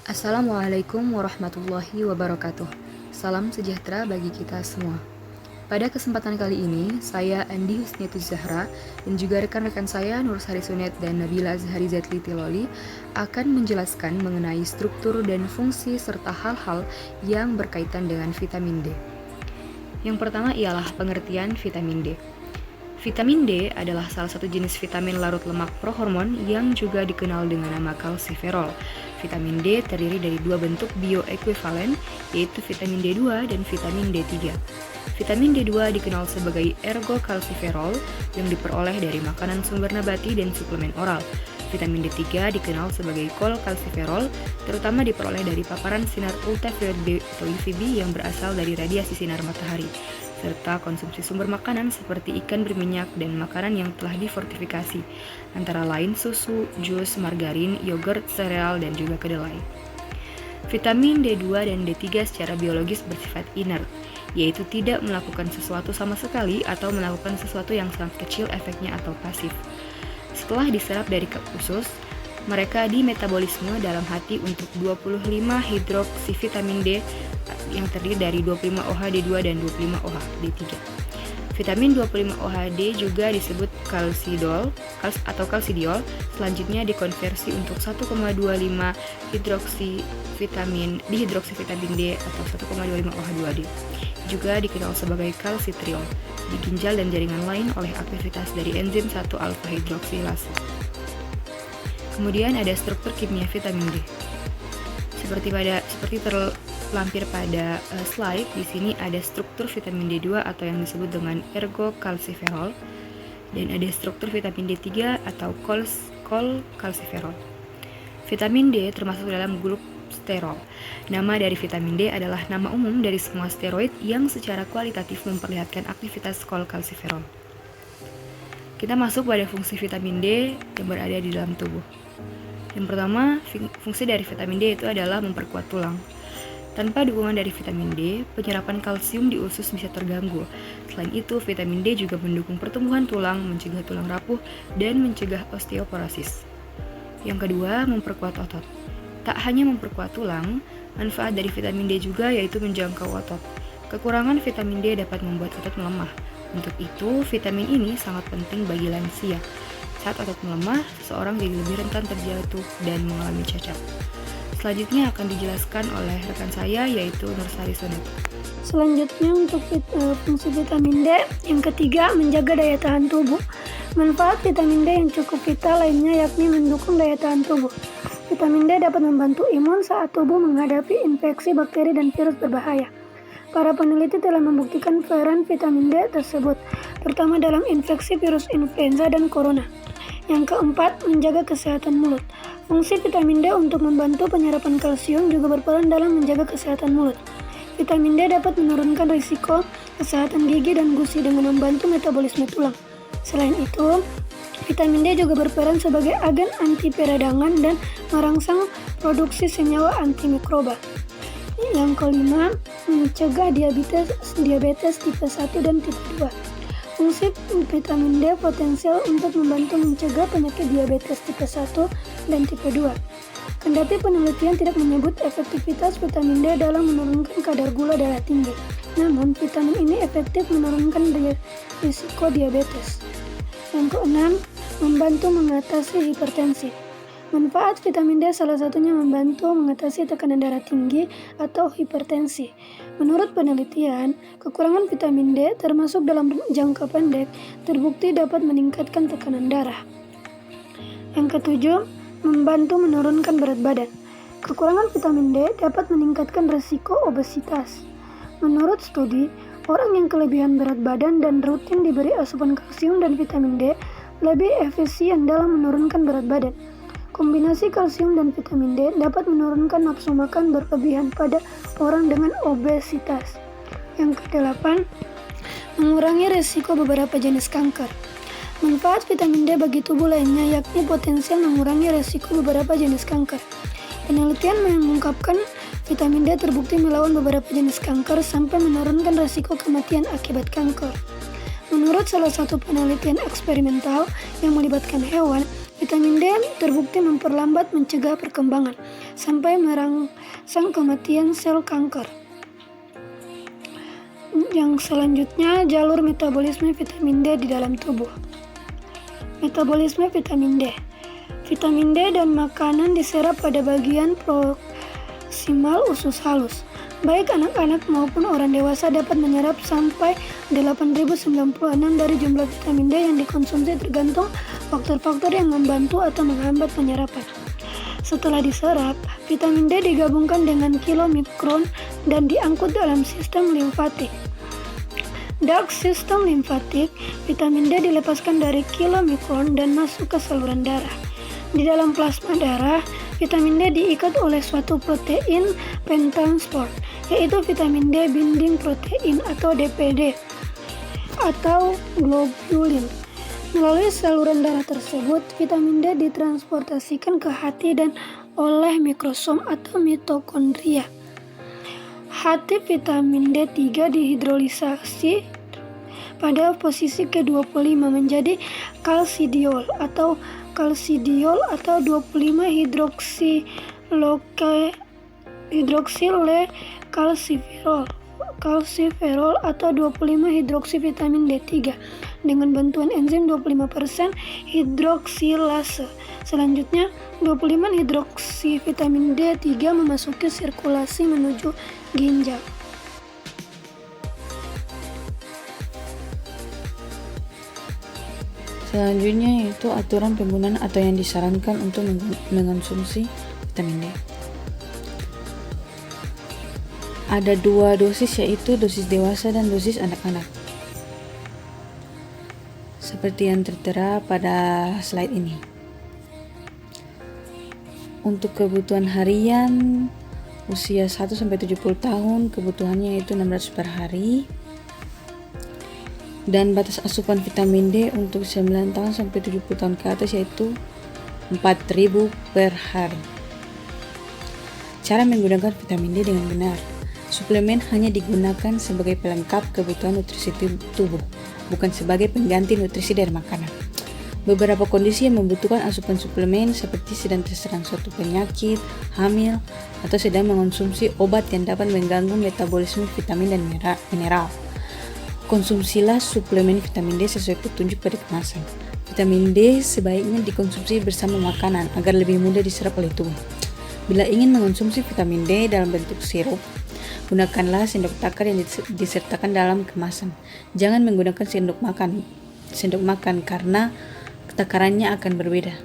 Assalamualaikum warahmatullahi wabarakatuh. Salam sejahtera bagi kita semua. Pada kesempatan kali ini, saya Andi Husniatus Zahra dan juga rekan-rekan saya Nur Sari Sunet dan Nabila Azhari Zetli Tiloli akan menjelaskan mengenai struktur dan fungsi serta hal-hal yang berkaitan dengan vitamin D. Yang pertama ialah pengertian vitamin D. Vitamin D adalah salah satu jenis vitamin larut lemak prohormon yang juga dikenal dengan nama kalsiferol. Vitamin D terdiri dari dua bentuk bioekuivalen, yaitu vitamin D2 dan vitamin D3. Vitamin D2 dikenal sebagai ergokalsiferol yang diperoleh dari makanan sumber nabati dan suplemen oral. Vitamin D3 dikenal sebagai kolkalsiferol, terutama diperoleh dari paparan sinar ultraviolet B atau UVB yang berasal dari radiasi sinar matahari, serta konsumsi sumber makanan seperti ikan berminyak dan makanan yang telah difortifikasi, antara lain susu, jus, margarin, yogurt, sereal, dan juga kedelai. Vitamin D2 dan D3 secara biologis bersifat inert, yaitu tidak melakukan sesuatu sama sekali atau melakukan sesuatu yang sangat kecil efeknya atau pasif. Setelah diserap dari usus, mereka dimetabolisme dalam hati untuk 25 hidroksi vitamin D yang terdiri dari 25 OH-D2 dan 25 OH-D3. Vitamin 25 OH-D juga disebut kalsidol atau kalsidiol, selanjutnya dikonversi untuk 1,25 dihidroksi vitamin D atau 1,25 OH2D. Juga dikenal sebagai kalsitriol di ginjal dan jaringan lain oleh aktivitas dari enzim 1-alfa hidroksilase. Kemudian ada struktur kimia vitamin D. Seperti terlampir pada slide, di sini ada struktur vitamin D2 atau yang disebut dengan ergokalsiferol, dan ada struktur vitamin D3 atau kolkalsiferol. Vitamin D termasuk dalam grup sterol. Nama dari vitamin D adalah nama umum dari semua steroid yang secara kualitatif memperlihatkan aktivitas kolkalsiferol. Kita masuk pada fungsi vitamin D yang berada di dalam tubuh. Yang pertama, fungsi dari vitamin D itu adalah memperkuat tulang. Tanpa dukungan dari vitamin D, penyerapan kalsium di usus bisa terganggu. Selain itu, vitamin D juga mendukung pertumbuhan tulang, mencegah tulang rapuh, dan mencegah osteoporosis. Yang kedua, memperkuat otot. Tak hanya memperkuat tulang, manfaat dari vitamin D juga yaitu menjangkau otot. Kekurangan vitamin D dapat membuat otot melemah. Untuk itu, vitamin ini sangat penting bagi lansia. Saat otot melemah, seseorang jadi lebih rentan terjatuh dan mengalami cacat. Selanjutnya akan dijelaskan oleh rekan saya yaitu Nur Sari Sunet. Selanjutnya untuk fungsi vitamin D, yang ketiga menjaga daya tahan tubuh. Manfaat vitamin D yang cukup vital lainnya yakni mendukung daya tahan tubuh. Vitamin D dapat membantu imun saat tubuh menghadapi infeksi bakteri dan virus berbahaya. Para peneliti telah membuktikan peran vitamin D tersebut, terutama dalam infeksi virus influenza dan corona. Yang keempat, menjaga kesehatan mulut. Fungsi vitamin D untuk membantu penyerapan kalsium juga berperan dalam menjaga kesehatan mulut. Vitamin D dapat menurunkan risiko kesehatan gigi dan gusi dengan membantu metabolisme tulang. Selain itu, vitamin D juga berperan sebagai agen anti peradangan dan merangsang produksi senyawa antimikroba. Yang kelima, mencegah diabetes tipe 1 dan tipe 2. Fungsi vitamin D potensial untuk membantu mencegah penyakit diabetes tipe 1 dan tipe 2. Kendati penelitian tidak menyebut efektivitas vitamin D dalam menurunkan kadar gula darah tinggi, namun vitamin ini efektif menurunkan risiko diabetes. Yang keenam, membantu mengatasi hipertensi. Manfaat vitamin D salah satunya membantu mengatasi tekanan darah tinggi atau hipertensi. Menurut penelitian, kekurangan vitamin D termasuk dalam jangka pendek terbukti dapat meningkatkan tekanan darah. Yang ketujuh, membantu menurunkan berat badan. Kekurangan vitamin D dapat meningkatkan risiko obesitas. Menurut studi, orang yang kelebihan berat badan dan rutin diberi asupan kalsium dan vitamin D lebih efisien dalam menurunkan berat badan. Kombinasi kalsium dan vitamin D dapat menurunkan nafsu makan berlebihan pada orang dengan obesitas. Yang kedelapan, mengurangi risiko beberapa jenis kanker. Manfaat vitamin D bagi tubuh lainnya yakni potensial mengurangi risiko beberapa jenis kanker. Penelitian mengungkapkan vitamin D terbukti melawan beberapa jenis kanker sampai menurunkan risiko kematian akibat kanker. Menurut salah satu penelitian eksperimental yang melibatkan hewan, Vitamin D terbukti memperlambat mencegah perkembangan sampai merangsang kematian sel kanker. Yang selanjutnya, jalur metabolisme vitamin D di dalam tubuh. Metabolisme vitamin D. Vitamin D dan makanan diserap pada bagian proksimal usus halus. Baik anak-anak maupun orang dewasa dapat menyerap sampai 8.096 dari jumlah vitamin D yang dikonsumsi tergantung faktor-faktor yang membantu atau menghambat penyerapan. Setelah diserap, vitamin D digabungkan dengan kilomikron dan diangkut dalam sistem limfatik. Dark sistem limfatik, vitamin D dilepaskan dari kilomikron dan masuk ke saluran darah. Di dalam plasma darah, vitamin D diikat oleh suatu protein pentransport, yaitu vitamin D binding protein atau DPD atau globulin. Melalui saluran darah tersebut, vitamin D ditransportasikan ke hati dan oleh mikrosom atau mitokondria. Hati vitamin D3 dihidrolisasi pada posisi ke-25 menjadi kalsidiol atau 25 hidroksilekalsiferol atau 25 hidroksi vitamin D3 dengan bantuan enzim 25% hidroksilase. Selanjutnya, 25 hidroksi vitamin D3 memasuki sirkulasi menuju ginjal. Selanjutnya yaitu aturan penggunaan atau yang disarankan untuk mengonsumsi vitamin D. Ada 2 dosis, yaitu dosis dewasa dan dosis anak-anak. Seperti yang tertera pada slide ini. Untuk kebutuhan harian usia 1-70 tahun, kebutuhannya yaitu 600 per hari. Dan batas asupan vitamin D untuk 9 tahun sampai 70 tahun ke atas yaitu 4.000 per hari. Cara menggunakan vitamin D dengan benar. Suplemen hanya digunakan sebagai pelengkap kebutuhan nutrisi tubuh, bukan sebagai pengganti nutrisi dari makanan. Beberapa kondisi yang membutuhkan asupan suplemen seperti sedang terserang suatu penyakit, hamil, atau sedang mengonsumsi obat yang dapat mengganggu metabolisme vitamin dan mineral. Konsumsilah suplemen vitamin D sesuai petunjuk pada kemasan. Vitamin D sebaiknya dikonsumsi bersama makanan agar lebih mudah diserap oleh tubuh. Bila ingin mengonsumsi vitamin D dalam bentuk sirup, gunakanlah sendok takar yang disertakan dalam kemasan. Jangan menggunakan sendok makan karena takarannya akan berbeda.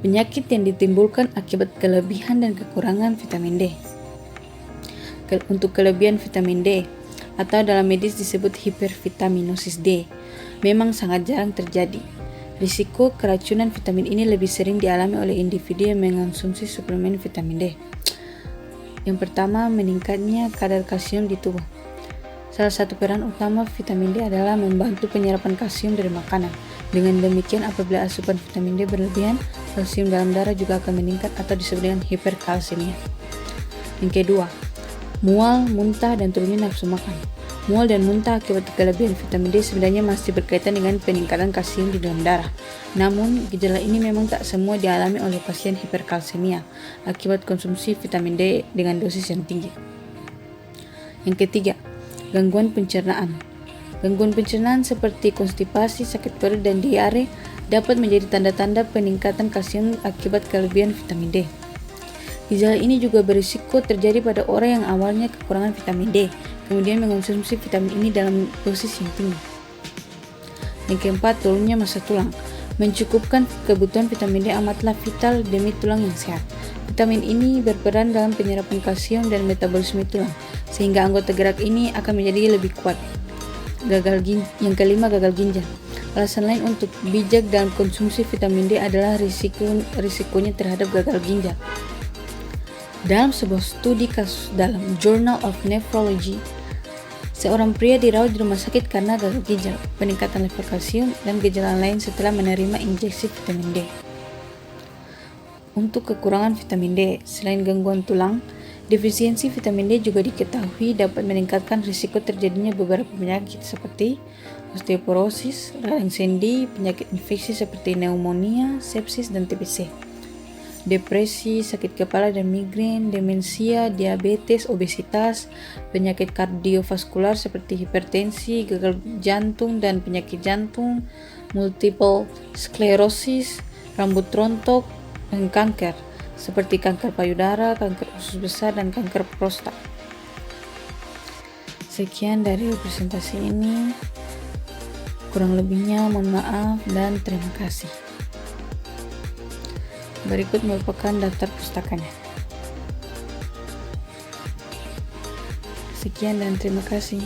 Penyakit yang ditimbulkan akibat kelebihan dan kekurangan vitamin D. Untuk kelebihan vitamin D atau dalam medis disebut hipervitaminosis D, memang sangat jarang terjadi. Risiko keracunan vitamin ini lebih sering dialami oleh individu yang mengonsumsi suplemen vitamin D. Yang pertama, meningkatnya kadar kalsium di tubuh. Salah satu peran utama vitamin D adalah membantu penyerapan kalsium dari makanan. Dengan demikian, apabila asupan vitamin D berlebihan, kalsium dalam darah juga akan meningkat atau disebut dengan hiperkalsemia. Yang kedua, mual, muntah, dan turunnya nafsu makan. Mual dan muntah akibat kelebihan vitamin D sebenarnya masih berkaitan dengan peningkatan kalsium di dalam darah. Namun, gejala ini memang tak semua dialami oleh pasien hiperkalsemia akibat konsumsi vitamin D dengan dosis yang tinggi. Yang ketiga, gangguan pencernaan. Gangguan pencernaan seperti konstipasi, sakit perut, dan diare dapat menjadi tanda-tanda peningkatan kalsium akibat kelebihan vitamin D. Gejala ini juga berisiko terjadi pada orang yang awalnya kekurangan vitamin D, kemudian mengonsumsi vitamin ini dalam dosis yang tinggi. Yang keempat, turunnya massa tulang. Mencukupkan kebutuhan vitamin D amatlah vital demi tulang yang sehat. Vitamin ini berperan dalam penyerapan kalsium dan metabolisme tulang, sehingga anggota gerak ini akan menjadi lebih kuat. Yang kelima, gagal ginjal. Alasan lain untuk bijak dalam konsumsi vitamin D adalah risikonya terhadap gagal ginjal. Dalam sebuah studi kasus dalam Journal of Nephrology, seorang pria dirawat di rumah sakit karena gagal ginjal, peningkatan level kalsium, dan gejala lain setelah menerima injeksi vitamin D. Untuk kekurangan vitamin D, selain gangguan tulang, defisiensi vitamin D juga diketahui dapat meningkatkan risiko terjadinya beberapa penyakit seperti osteoporosis, radang sendi, penyakit infeksi seperti pneumonia, sepsis, dan TBC, depresi, sakit kepala dan migrain, demensia, diabetes, obesitas, penyakit kardiovaskular seperti hipertensi, gagal jantung dan penyakit jantung, multiple sklerosis, rambut rontok, dan kanker seperti kanker payudara, kanker usus besar, dan kanker prostat. Sekian dari presentasi ini. Kurang lebihnya mohon maaf dan terima kasih. Berikut merupakan daftar pustakanya. Sekian dan terima kasih.